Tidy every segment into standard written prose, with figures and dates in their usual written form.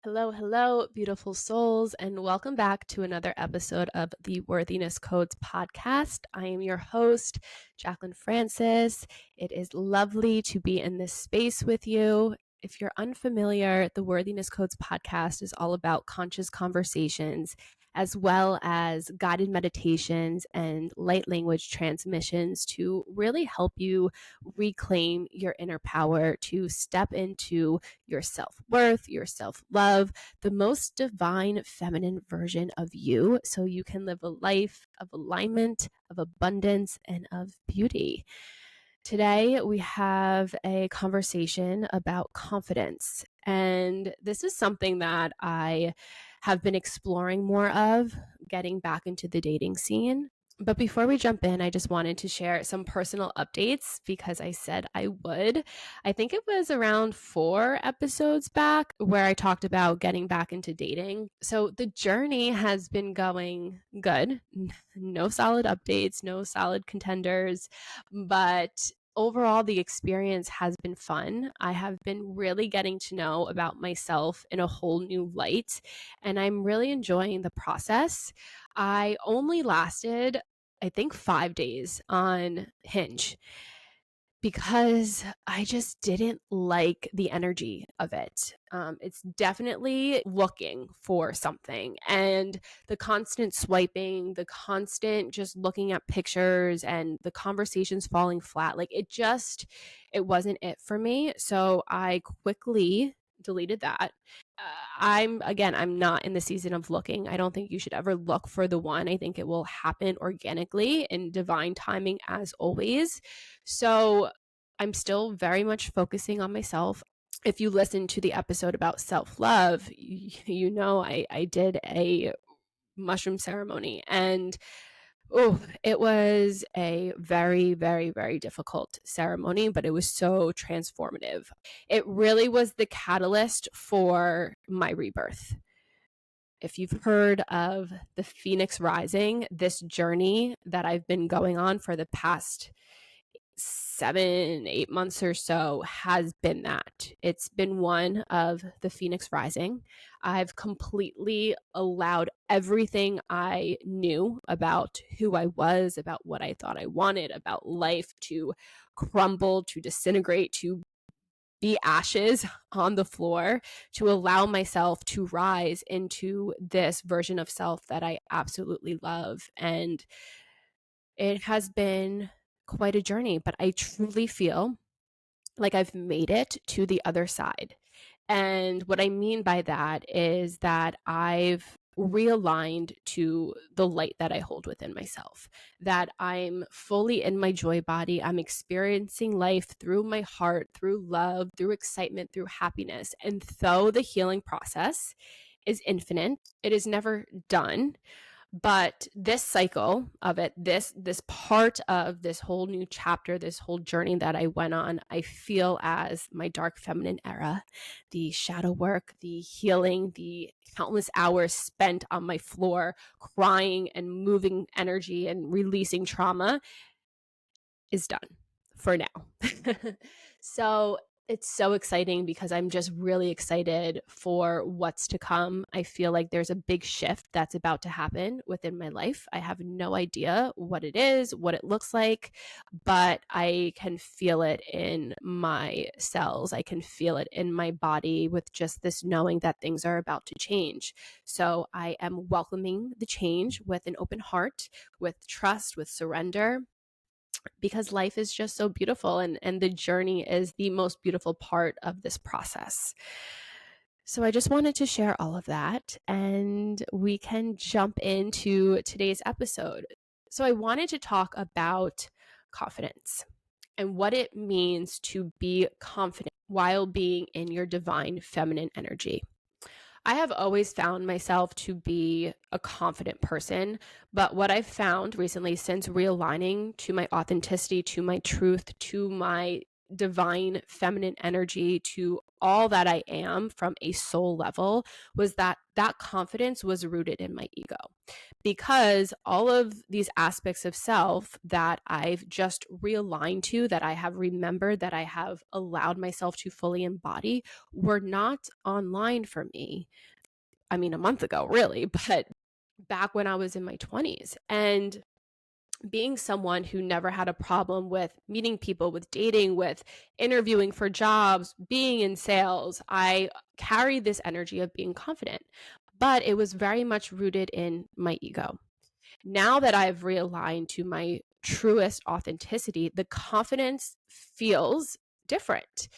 Hello, hello, beautiful souls, and welcome back to another episode of the Worthiness Codes podcast. I am your host, Jaclyn Francis. It is lovely to be in this space with you. If you're unfamiliar, the Worthiness Codes podcast is all about conscious conversations, as well as guided meditations and light language transmissions to really help you reclaim your inner power, to step into your self-worth, your self-love, the most divine feminine version of you, so you can live a life of alignment, of abundance, and of beauty. Today, we have a conversation about confidence. And this is something that I have been exploring more of, getting back into the dating scene. But before we jump in, I just wanted to share some personal updates because I said I would. I think it was around 4 episodes back where I talked about getting back into dating. So the journey has been going good. No solid updates, no solid contenders, but overall the experience has been fun. I have been really getting to know about myself in a whole new light, and I'm really enjoying the process. I only lasted, I think, 5 days on Hinge because I just didn't like the energy of it. It's definitely looking for something, and the constant swiping, the constant just looking at pictures and the conversations falling flat, like it wasn't it for me. So I quickly deleted that. I'm not in the season of looking. I don't think you should ever look for the one. I think it will happen organically in divine timing as always. So I'm still very much focusing on myself. If you listen to the episode about self-love, you know I did a mushroom ceremony, and it was a very, very, very difficult ceremony, but it was so transformative. It really was the catalyst for my rebirth. If you've heard of the Phoenix Rising, this journey that I've been going on for the past 7, 8 months or so has been that. It's been one of the Phoenix Rising. I've completely allowed everything I knew about who I was, about what I thought I wanted, about life to crumble, to disintegrate, to be ashes on the floor, to allow myself to rise into this version of self that I absolutely love. And it has been quite a journey, but I truly feel like I've made it to the other side. And what I mean by that is that I've realigned to the light that I hold within myself, that I'm fully in my joy body. I'm experiencing life through my heart, through love, through excitement, through happiness. And though the healing process is infinite, it is never done. But this cycle of it, this part of this whole new chapter, this whole journey that I went on, I feel as my dark feminine era, the shadow work, the healing, the countless hours spent on my floor crying and moving energy and releasing trauma is done for now. So it's so exciting because I'm just really excited for what's to come. I feel like there's a big shift that's about to happen within my life. I have no idea what it is, what it looks like, but I can feel it in my cells. I can feel it in my body with just this knowing that things are about to change. So I am welcoming the change with an open heart, with trust, with surrender, because life is just so beautiful, and the journey is the most beautiful part of this process. So I just wanted to share all of that, and we can jump into today's episode. So I wanted to talk about confidence and what it means to be confident while being in your divine feminine energy. I have always found myself to be a confident person, but what I've found recently since realigning to my authenticity, to my truth, to my divine feminine energy, to all that I am from a soul level was that confidence was rooted in my ego, because all of these aspects of self that I've just realigned to, that I have remembered, that I have allowed myself to fully embody, were not online for me. I mean, a month ago, really, but back when I was in my 20s. And being someone who never had a problem with meeting people, with dating, with interviewing for jobs, being in sales, I carried this energy of being confident, but it was very much rooted in my ego. Now that I've realigned to my truest authenticity, the confidence feels different.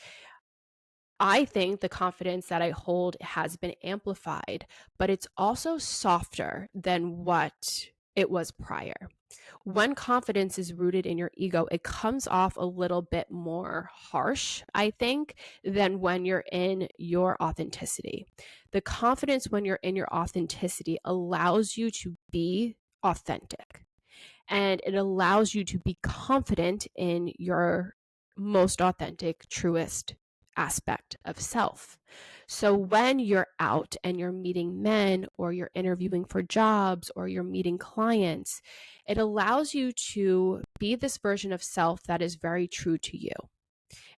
I think the confidence that I hold has been amplified, but it's also softer than what it was prior. When confidence is rooted in your ego, it comes off a little bit more harsh, I think, than when you're in your authenticity. The confidence when you're in your authenticity allows you to be authentic, and it allows you to be confident in your most authentic, truest aspect of self. So when you're out and you're meeting men, or you're interviewing for jobs, or you're meeting clients, it allows you to be this version of self that is very true to you.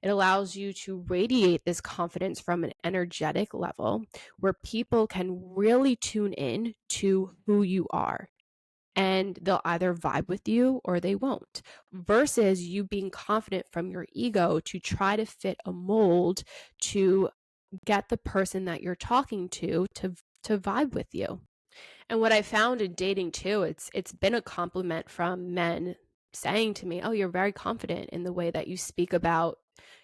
It allows you to radiate this confidence from an energetic level where people can really tune in to who you are, and they'll either vibe with you or they won't, versus you being confident from your ego to try to fit a mold to get the person that you're talking to vibe with you. And what I found in dating too, it's been a compliment from men saying to me, "Oh, you're very confident in the way that you speak about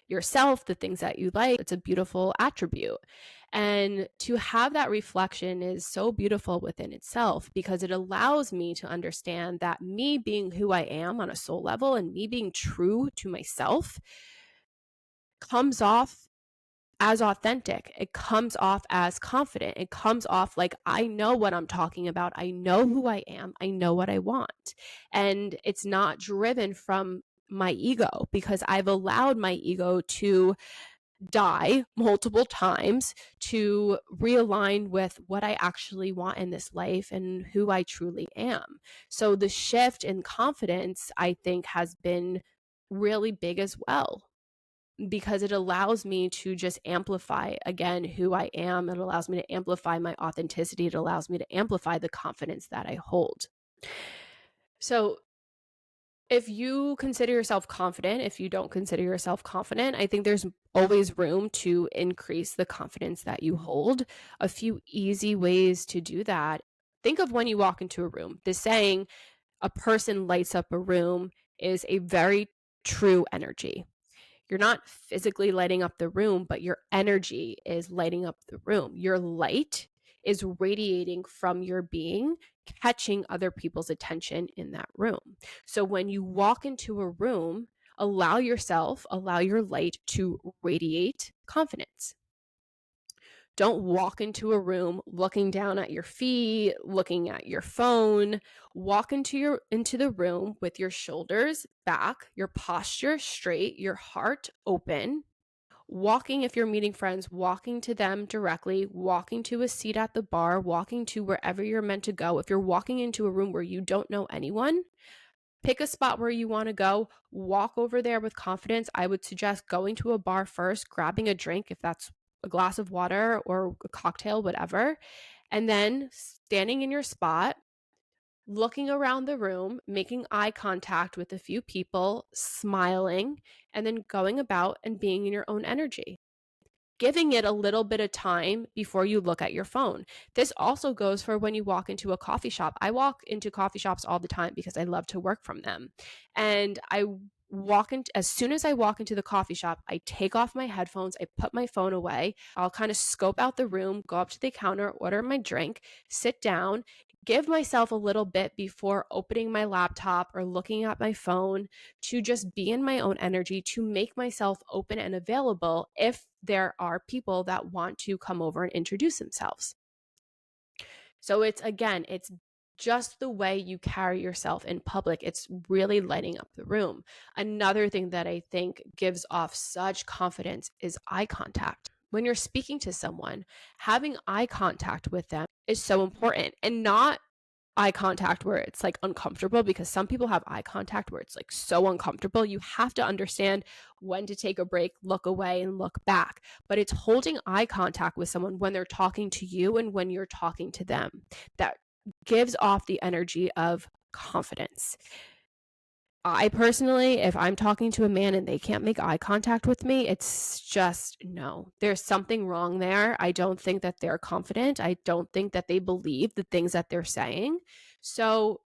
yourself, the things that you like. It's a beautiful attribute." And to have that reflection is so beautiful within itself, because it allows me to understand that me being who I am on a soul level and me being true to myself comes off as authentic. It comes off as confident. It comes off like I know what I'm talking about. I know who I am. I know what I want. And it's not driven from my ego, because I've allowed my ego to die multiple times to realign with what I actually want in this life and who I truly am. So the shift in confidence, I think, has been really big as well, because it allows me to just amplify again who I am. It allows me to amplify my authenticity. It allows me to amplify the confidence that I hold. So if you consider yourself confident, if you don't consider yourself confident, I think there's always room to increase the confidence that you hold. A few easy ways to do that. Think of when you walk into a room. The saying, "a person lights up a room," is a very true energy. You're not physically lighting up the room, but your energy is lighting up the room. Your light is radiating from your being, catching other people's attention in that room. So when you walk into a room, allow your light to radiate confidence. Don't walk into a room looking down at your feet, looking at your phone. Walk into the room with your shoulders back, your posture straight, your heart open. Walking, if you're meeting friends, walking to them directly, walking to a seat at the bar, walking to wherever you're meant to go. If you're walking into a room where you don't know anyone, pick a spot where you want to go, walk over there with confidence. I would suggest going to a bar first, grabbing a drink, if that's a glass of water or a cocktail, whatever, and then standing in your spot, looking around the room, making eye contact with a few people, smiling, and then going about and being in your own energy. Giving it a little bit of time before you look at your phone. This also goes for when you walk into a coffee shop. I walk into coffee shops all the time because I love to work from them. And as soon as I walk into the coffee shop, I take off my headphones, I put my phone away, I'll kind of scope out the room, go up to the counter, order my drink, sit down, give myself a little bit before opening my laptop or looking at my phone to just be in my own energy, to make myself open and available if there are people that want to come over and introduce themselves. So it's just the way you carry yourself in public. It's really lighting up the room. Another thing that I think gives off such confidence is eye contact. When you're speaking to someone, having eye contact with them is so important, and not eye contact where it's like uncomfortable, because some people have eye contact where it's like so uncomfortable. You have to understand when to take a break, look away, and look back. But it's holding eye contact with someone when they're talking to you and when you're talking to them that gives off the energy of confidence. I personally, if I'm talking to a man and they can't make eye contact with me, it's just no. There's something wrong there. I don't think that they're confident. I don't think that they believe the things that they're saying. So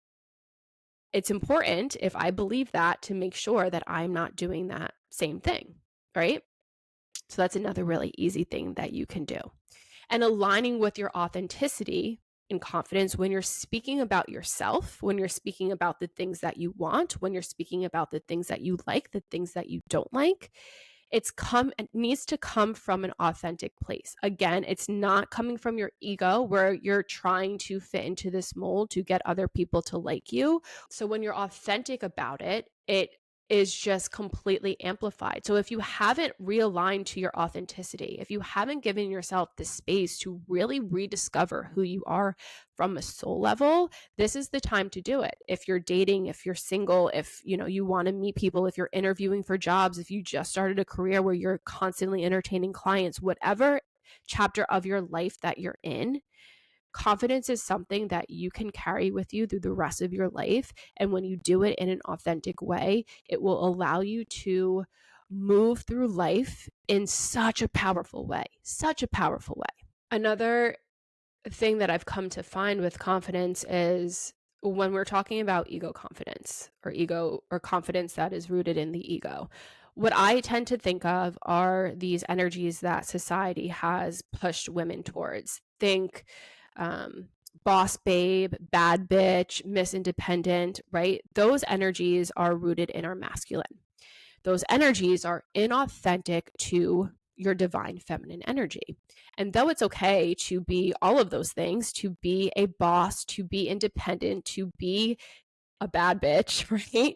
it's important, if I believe that, to make sure that I'm not doing that same thing, right? So that's another really easy thing that you can do. And aligning with your authenticity and confidence when you're speaking about yourself, when you're speaking about the things that you want, when you're speaking about the things that you like, the things that you don't like, it needs to come from an authentic place. Again, it's not coming from your ego where you're trying to fit into this mold to get other people to like you. So when you're authentic about it, it is just completely amplified. So if you haven't realigned to your authenticity, if you haven't given yourself the space to really rediscover who you are from a soul level, this is the time to do it. If you're dating, if you're single, if you want to meet people, if you're interviewing for jobs, if you just started a career where you're constantly entertaining clients, whatever chapter of your life that you're in, confidence is something that you can carry with you through the rest of your life. And when you do it in an authentic way, it will allow you to move through life in such a powerful way, such a powerful way. Another thing that I've come to find with confidence is when we're talking about ego confidence or confidence that is rooted in the ego, what I tend to think of are these energies that society has pushed women towards. Think boss babe, bad bitch, Miss Independent, right? Those energies are rooted in our masculine. Those energies are inauthentic to your divine feminine energy. And though it's okay to be all of those things, to be a boss, to be independent, to be a bad bitch, right?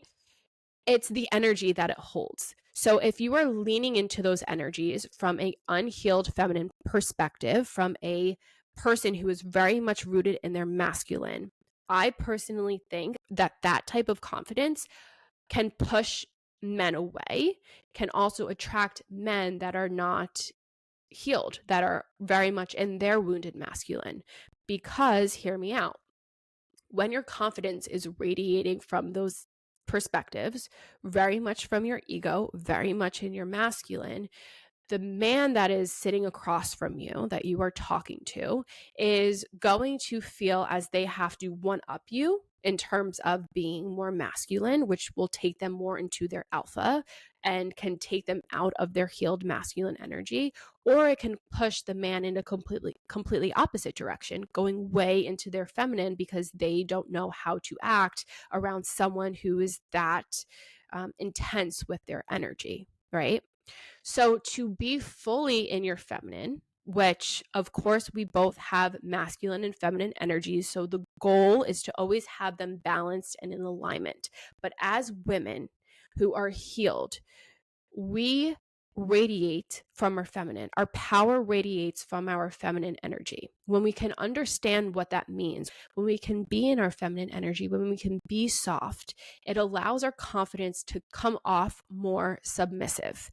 It's the energy that it holds. So if you are leaning into those energies from an unhealed feminine perspective, from a person who is very much rooted in their masculine, I personally think that that type of confidence can push men away, can also attract men that are not healed, that are very much in their wounded masculine. Because, hear me out, when your confidence is radiating from those perspectives, very much from your ego, very much in your masculine, the man that is sitting across from you that you are talking to is going to feel as they have to one up you in terms of being more masculine, which will take them more into their alpha and can take them out of their healed masculine energy, or it can push the man in a completely opposite direction, going way into their feminine because they don't know how to act around someone who is that intense with their energy, right? So to be fully in your feminine, which of course we both have masculine and feminine energies, so the goal is to always have them balanced and in alignment. But as women who are healed, we radiate from our feminine. Our power radiates from our feminine energy. When we can understand what that means, when we can be in our feminine energy, when we can be soft, it allows our confidence to come off more submissive.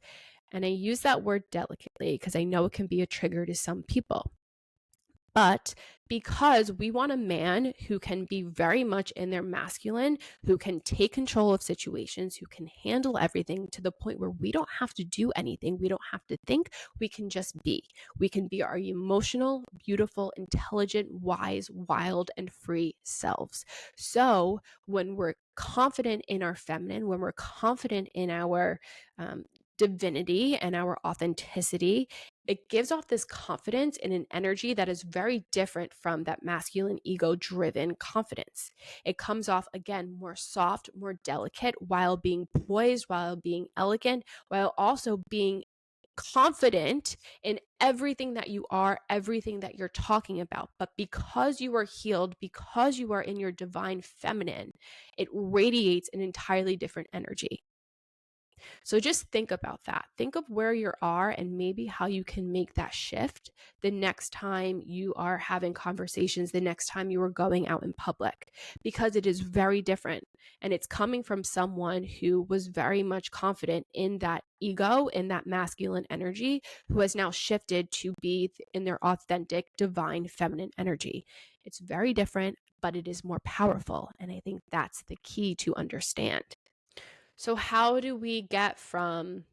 And I use that word delicately because I know it can be a trigger to some people. But because we want a man who can be very much in their masculine, who can take control of situations, who can handle everything to the point where we don't have to do anything, we don't have to think, we can just be. We can be our emotional, beautiful, intelligent, wise, wild, and free selves. So when we're confident in our feminine, when we're confident in our divinity and our authenticity, it gives off this confidence in an energy that is very different from that masculine ego driven confidence. It comes off, again, more soft, more delicate, while being poised, while being elegant, while also being confident in everything that you are, everything that you're talking about. But because you are healed, because you are in your divine feminine, it radiates an entirely different energy. So just think about that. Think of where you are and maybe how you can make that shift the next time you are having conversations, the next time you are going out in public, because it is very different. And it's coming from someone who was very much confident in that ego, in that masculine energy, who has now shifted to be in their authentic, divine, feminine energy. It's very different, but it is more powerful. And I think that's the key to understand. So how do we get from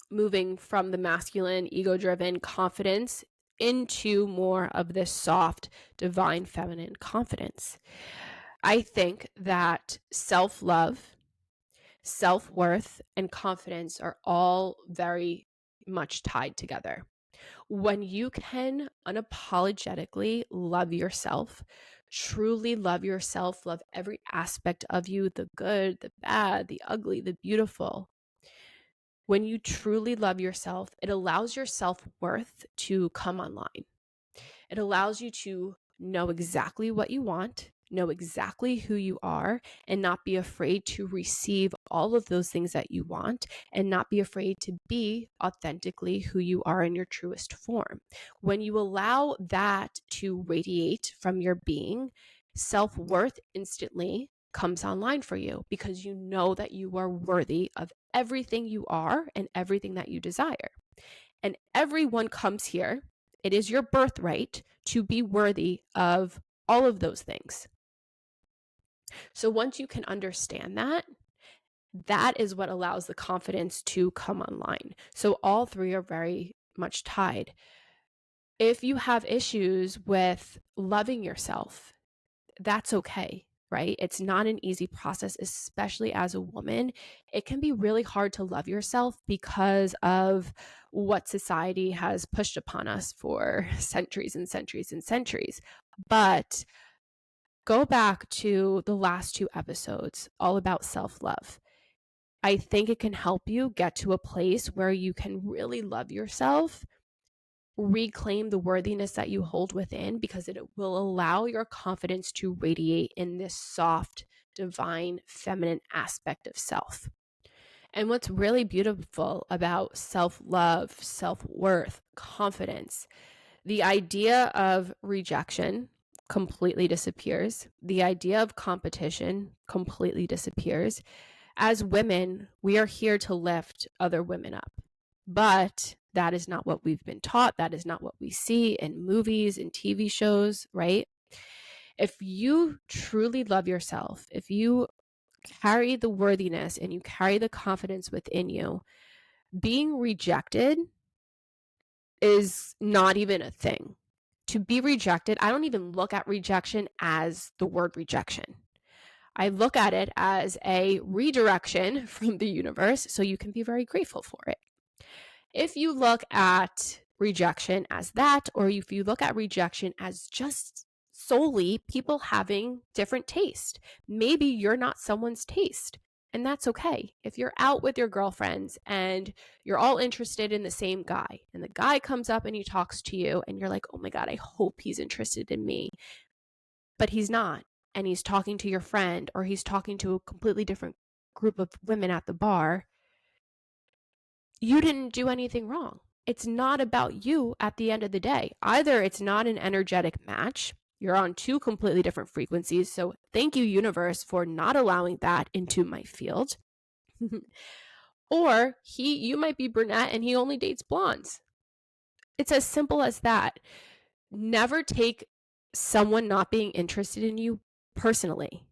moving from the masculine, ego-driven confidence into more of this soft, divine, feminine confidence? I think that self-love, self-worth, and confidence are all very much tied together. When you can unapologetically love yourself, truly love yourself, love every aspect of you, the good, the bad, the ugly, the beautiful. When you truly love yourself, it allows your self-worth to come online. It allows you to know exactly what you want, know exactly who you are, and not be afraid to receive all of those things that you want, and not be afraid to be authentically who you are in your truest form. When you allow that to radiate from your being, self-worth instantly comes online for you because you know that you are worthy of everything you are and everything that you desire. And everyone comes here. It is your birthright to be worthy of all of those things. So once you can understand that, that is what allows the confidence to come online. So all three are very much tied. If you have issues with loving yourself, that's okay, right? It's not an easy process, especially as a woman. It can be really hard to love yourself because of what society has pushed upon us for centuries and centuries and centuries. But go back to the last two episodes, all about self-love. I think it can help you get to a place where you can really love yourself, reclaim the worthiness that you hold within, because it will allow your confidence to radiate in this soft, divine, feminine aspect of self. And what's really beautiful about self-love, self-worth, confidence, the idea of rejection completely disappears. The idea of competition completely disappears. As women, we are here to lift other women up. But that is not what we've been taught. That is not what we see in movies and TV shows, right? If you truly love yourself, if you carry the worthiness and you carry the confidence within you, being rejected is not even a thing. To be rejected, I don't even look at rejection as the word rejection. I look at it as a redirection from the universe, so you can be very grateful for it. If you look at rejection as that, or if you look at rejection as just solely people having different taste, maybe you're not someone's taste, and that's okay. If you're out with your girlfriends and you're all interested in the same guy, and the guy comes up and he talks to you, and you're like, oh my God, I hope he's interested in me, but he's not, and he's talking to your friend, or he's talking to a completely different group of women at the bar, you didn't do anything wrong. It's not about you at the end of the day. Either it's not an energetic match, you're on two completely different frequencies, so thank you, universe, for not allowing that into my field. Or you might be brunette and he only dates blondes. It's as simple as that. Never take someone not being interested in you personally,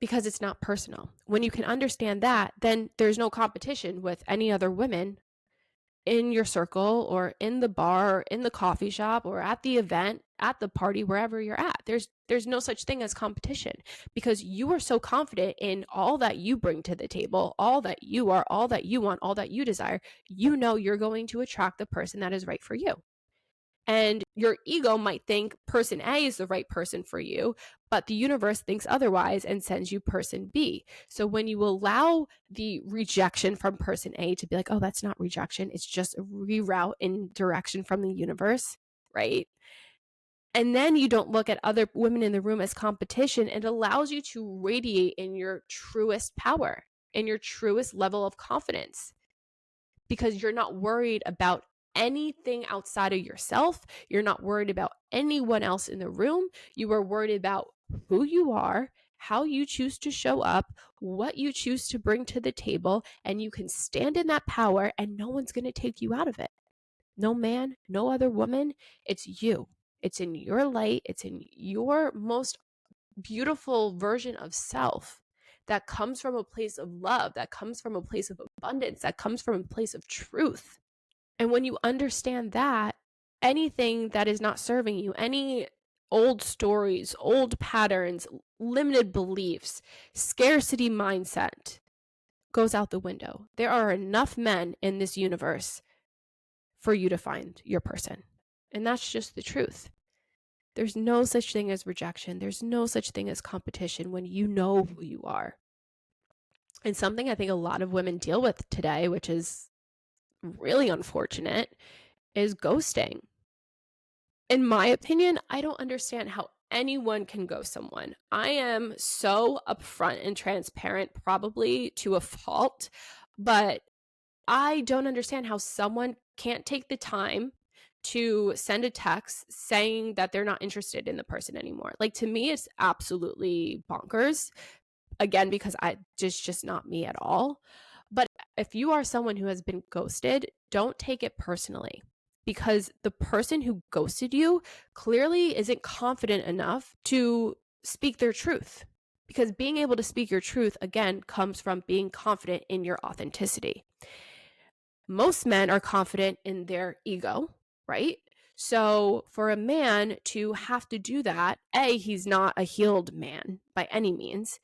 because it's not personal. When you can understand that, then there's no competition with any other women in your circle, or in the bar, or in the coffee shop, or at the event, at the party, wherever you're at. There's no such thing as competition, because you are so confident in all that you bring to the table, all that you are, all that you want, all that you desire. You know you're going to attract the person that is right for you. And your ego might think person A is the right person for you, but the universe thinks otherwise and sends you person B. So when you allow the rejection from person A to be like, oh, that's not rejection, it's just a reroute in direction from the universe, right? And then you don't look at other women in the room as competition. It allows you to radiate in your truest power. in your truest level of confidence, because you're not worried about anything outside of yourself. You're not worried about anyone else in the room. You are worried about who you are, how you choose to show up, what you choose to bring to the table, and you can stand in that power and no one's going to take you out of it. No man, no other woman. It's you. It's in your light. It's in your most beautiful version of self that comes from a place of love, that comes from a place of abundance, that comes from a place of truth. And when you understand that, anything that is not serving you, any old stories, old patterns, limited beliefs, scarcity mindset goes out the window. There are enough men in this universe for you to find your person. And that's just the truth. There's no such thing as rejection. There's no such thing as competition when you know who you are. And something I think a lot of women deal with today, which is really unfortunate, is ghosting. In my opinion, I don't understand how anyone can ghost someone. I am so upfront and transparent, probably to a fault, but I don't understand how someone can't take the time to send a text saying that they're not interested in the person anymore. Like, to me, it's absolutely bonkers. Again, because just not me at all. But if you are someone who has been ghosted, don't take it personally, because the person who ghosted you clearly isn't confident enough to speak their truth. Because being able to speak your truth, again, comes from being confident in your authenticity. Most men are confident in their ego, right? So for a man to have to do that, he's not a healed man by any means,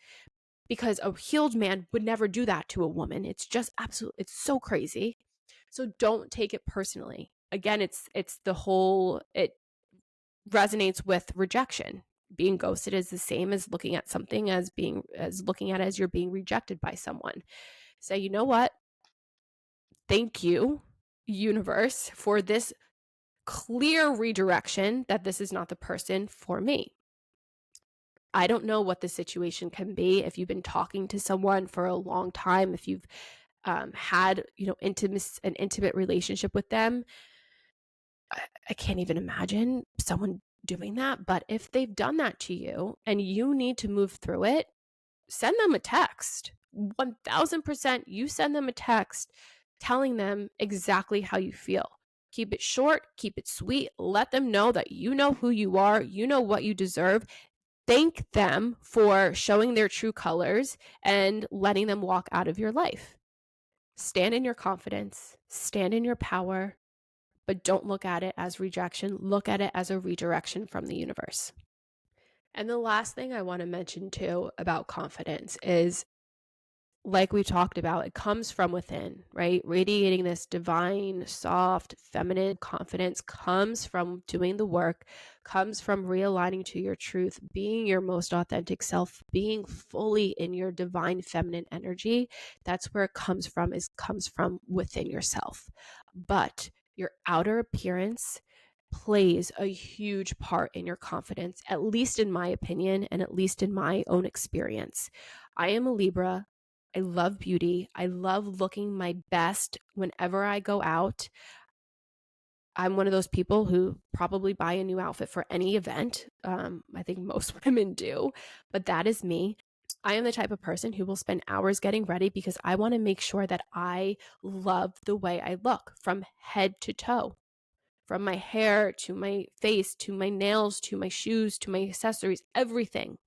because a healed man would never do that to a woman. It's just absolutely, it's so crazy. So don't take it personally. Again, it's the whole, it resonates with rejection. Being ghosted is the same as looking at something as looking at it as you're being rejected by someone. Say, you know what? Thank you, universe, for this clear redirection that this is not the person for me. I don't know what the situation can be. If you've been talking to someone for a long time, if you've had, an intimate relationship with them, I can't even imagine someone doing that. But if they've done that to you and you need to move through it, send them a text. 1000%, you send them a text telling them exactly how you feel. Keep it short, keep it sweet. Let them know that you know who you are, you know what you deserve. Thank them for showing their true colors and letting them walk out of your life. Stand in your confidence, stand in your power, but don't look at it as rejection. Look at it as a redirection from the universe. And the last thing I want to mention too about confidence is, like we talked about, it comes from within, right? Radiating this divine, soft, feminine confidence comes from doing the work, comes from realigning to your truth, being your most authentic self, being fully in your divine feminine energy. That's where it comes from, comes from within yourself. But your outer appearance plays a huge part in your confidence, at least in my opinion, and at least in my own experience. I am a Libra. I love beauty. I love looking my best whenever I go out. I'm one of those people who probably buy a new outfit for any event. I think most women do, but that is me. I am the type of person who will spend hours getting ready because I want to make sure that I love the way I look from head to toe, from my hair to my face, to my nails, to my shoes, to my accessories, everything.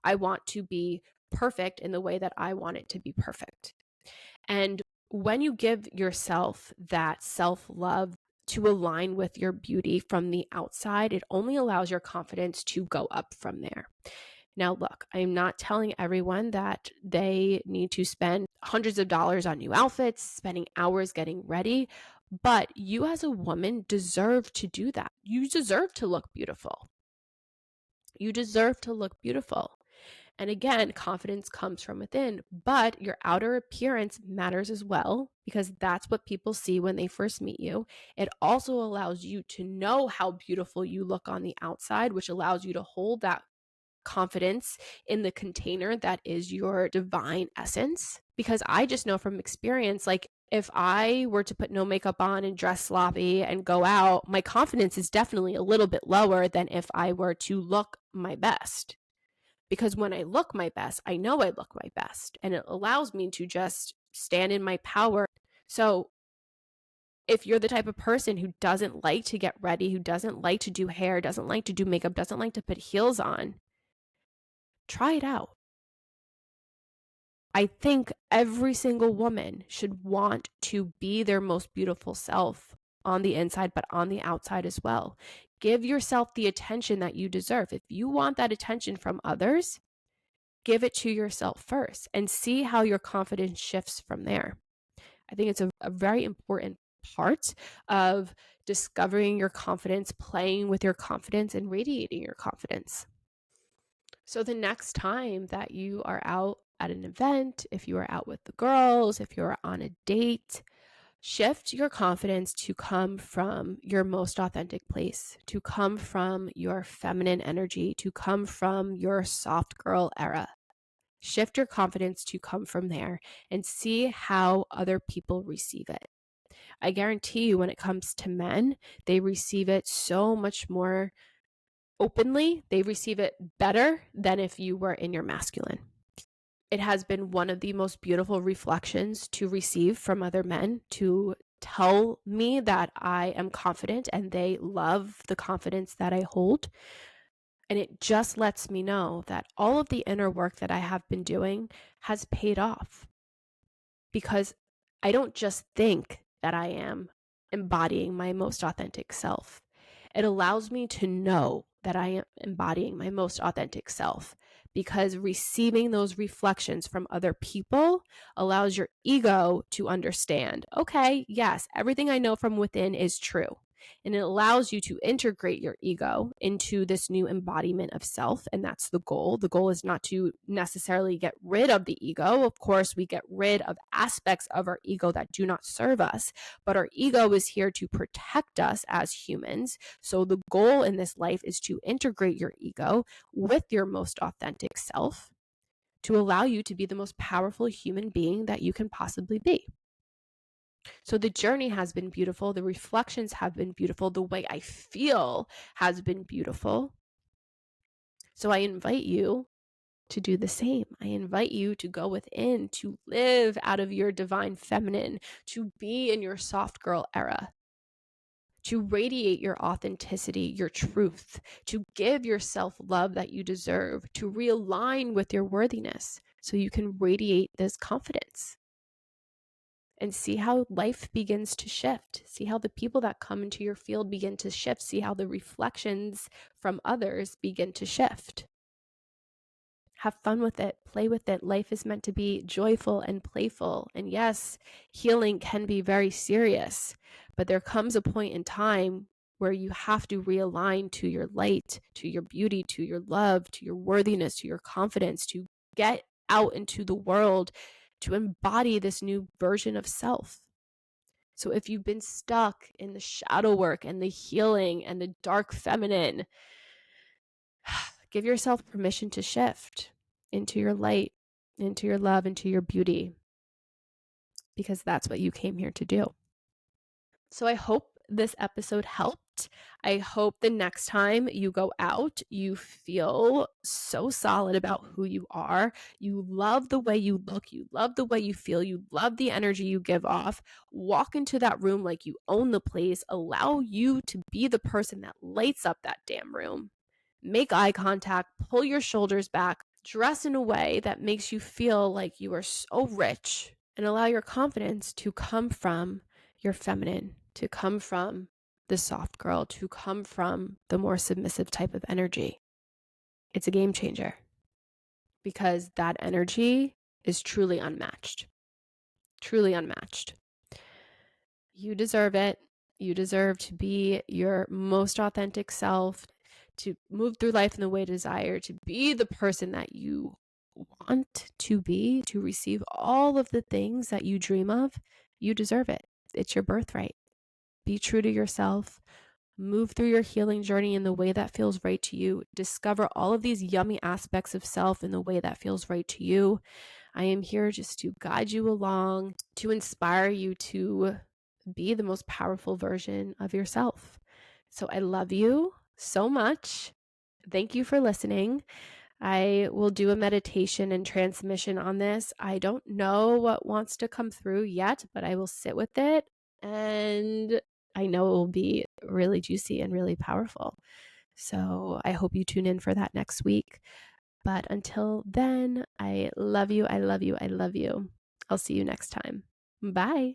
I want to be perfect in the way that I want it to be perfect. And when you give yourself that self-love to align with your beauty from the outside, it only allows your confidence to go up from there. Now, look, I'm not telling everyone that they need to spend hundreds of dollars on new outfits, spending hours getting ready, but you as a woman deserve to do that. You deserve to look beautiful. You deserve to look beautiful. And again, confidence comes from within, but your outer appearance matters as well, because that's what people see when they first meet you. It also allows you to know how beautiful you look on the outside, which allows you to hold that confidence in the container that is your divine essence. Because I just know from experience, like if I were to put no makeup on and dress sloppy and go out, my confidence is definitely a little bit lower than if I were to look my best. Because when I look my best, I know I look my best, and it allows me to just stand in my power. So if you're the type of person who doesn't like to get ready, who doesn't like to do hair, doesn't like to do makeup, doesn't like to put heels on, try it out. I think every single woman should want to be their most beautiful self on the inside, but on the outside as well. Give yourself the attention that you deserve. If you want that attention from others, give it to yourself first and see how your confidence shifts from there. I think it's a very important part of discovering your confidence, playing with your confidence, and radiating your confidence. So the next time that you are out at an event, if you are out with the girls, if you're on a date, shift your confidence to come from your most authentic place, to come from your feminine energy, to come from your soft girl era. Shift your confidence to come from there and see how other people receive it. I guarantee you, when it comes to men, they receive it so much more openly. They receive it better than if you were in your masculine. It has been one of the most beautiful reflections to receive from other men, to tell me that I am confident and they love the confidence that I hold. And it just lets me know that all of the inner work that I have been doing has paid off, because I don't just think that I am embodying my most authentic self. It allows me to know that I am embodying my most authentic self, because receiving those reflections from other people allows your ego to understand, okay, yes, everything I know from within is true. And it allows you to integrate your ego into this new embodiment of self. And that's the goal. The goal is not to necessarily get rid of the ego. Of course, we get rid of aspects of our ego that do not serve us, but our ego is here to protect us as humans. So the goal in this life is to integrate your ego with your most authentic self to allow you to be the most powerful human being that you can possibly be. So the journey has been beautiful. The reflections have been beautiful. The way I feel has been beautiful. So I invite you to do the same. I invite you to go within, to live out of your divine feminine, to be in your soft girl era, to radiate your authenticity, your truth, to give yourself love that you deserve, to realign with your worthiness so you can radiate this confidence. And see how life begins to shift. See how the people that come into your field begin to shift. See how the reflections from others begin to shift. Have fun with it. Play with it. Life is meant to be joyful and playful. And yes, healing can be very serious, but there comes a point in time where you have to realign to your light, to your beauty, to your love, to your worthiness, to your confidence, to get out into the world, to embody this new version of self. So if you've been stuck in the shadow work and the healing and the dark feminine, give yourself permission to shift into your light, into your love, into your beauty, because that's what you came here to do. So I hope this episode helped. I hope the next time you go out, you feel so solid about who you are. You love the way you look. You love the way you feel. You love the energy you give off. Walk into that room like you own the place. Allow you to be the person that lights up that damn room. Make eye contact, pull your shoulders back, dress in a way that makes you feel like you are so rich, and allow your confidence to come from your feminine, to come from the soft girl, to come from the more submissive type of energy. It's a game changer, because that energy is truly unmatched. Truly unmatched. You deserve it. You deserve to be your most authentic self, to move through life in the way you desire, to be the person that you want to be, to receive all of the things that you dream of. You deserve it. It's your birthright. Be true to yourself. Move through your healing journey in the way that feels right to you. Discover all of these yummy aspects of self in the way that feels right to you. I am here just to guide you along, to inspire you to be the most powerful version of yourself. So I love you so much. Thank you for listening. I will do a meditation and transmission on this. I don't know what wants to come through yet, but I will sit with it, and I know it will be really juicy and really powerful. So I hope you tune in for that next week. But until then, I love you. I love you. I love you. I'll see you next time. Bye.